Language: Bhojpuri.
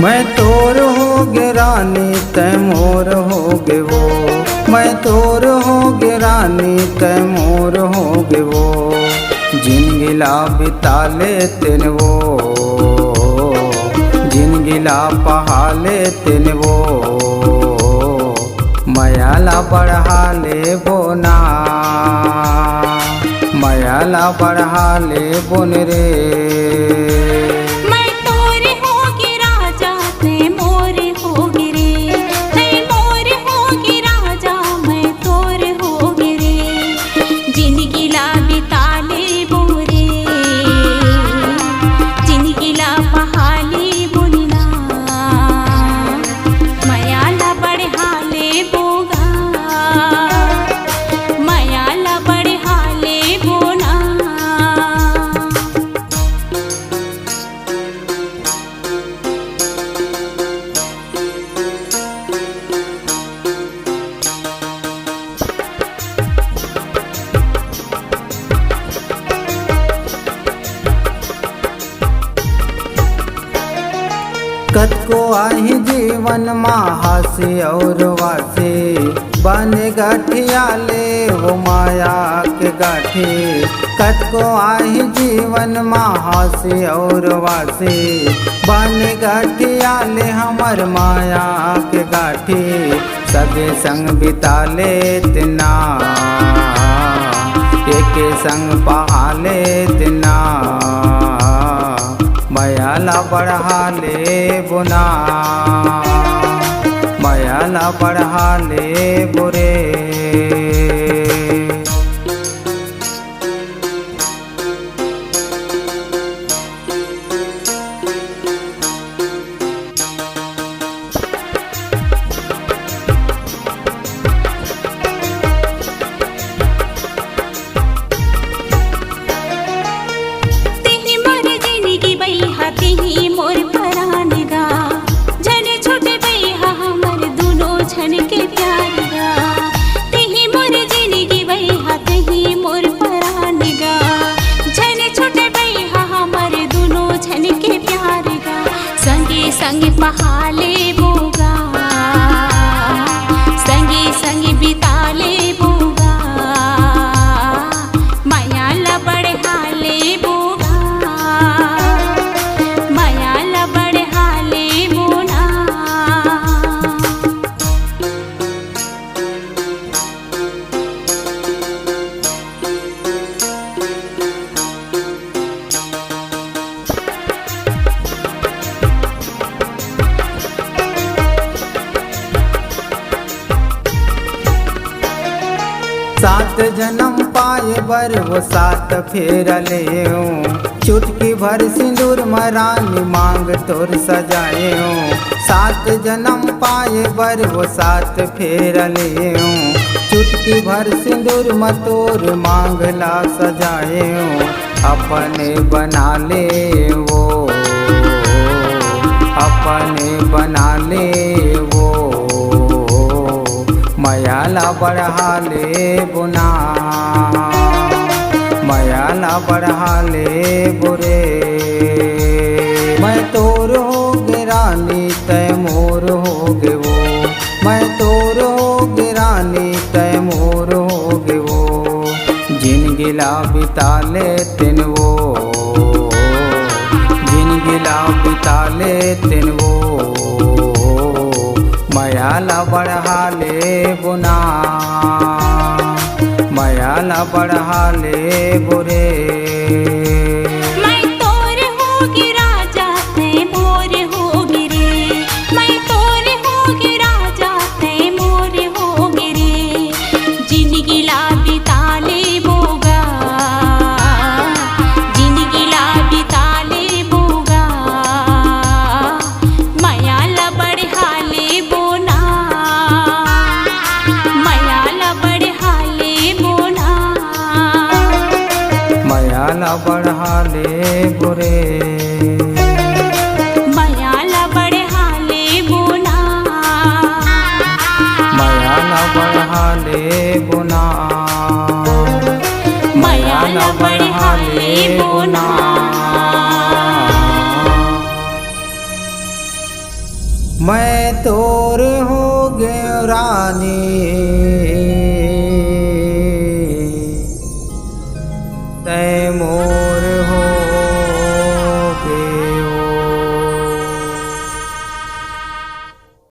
मैं तोर होगे रानी तै मोर होगे वो, मैं तोर होगे रानी तै मोर होगे वो, जिनगिला बिताले तेन वो, जिनगिला पहाले तेन वो, मयाला बढ़ाले बोना, मयाला बढ़ाले बोन रे। कतको आही जीवन हासे और वासे, बन गठियाले हो माया के गाठी। कतको आही जीवन हासे और वासे, बन गठियाले हमर माया के गाठी। सगे संग बिताले तिना, एके संग पहाले तिना, मयाला बढ़ाले बुना, मयाला बढ़ाले बुरे। संगे पहाले बोगा, संगे संगे बिताले बोगा, मयाला बढ़ाले बोगा, मयाला बढ़ाले बोना। सात जन्म पाए बर वो सात फेर ले, चुटकी भर सिंदूर मरानी मांग तोर सजाए। सात जन्म पाए बर वो सात फेर ले, चुटकी भर सिंदूर मतोर मांगला सजाए। अपने बना ले वो, अपने बना ले वो, मयाला बढ़ाले बुना, मयाला बढ़ाले बुरे। मैं तोर होगे रानी तै मोर होगे वो, मैं तोर होगे रानी तै मोर होगे वो, जिनगिला बिताले तिन वो, जिनगिला बिताले तिन वो, मयाला बढ़ाले बुना, मयाला बढ़ाले बुरे। मैं तोर होगी राजा तै मोर होगी रे, मैं तोर होगी राजा तै मोर होगी रे, जिनगिला बिताले बोगा, जिनगिला बिताले बोगा, मयाला बढ़ाले बोना, मयाला बढ़ाले बोना। रानी।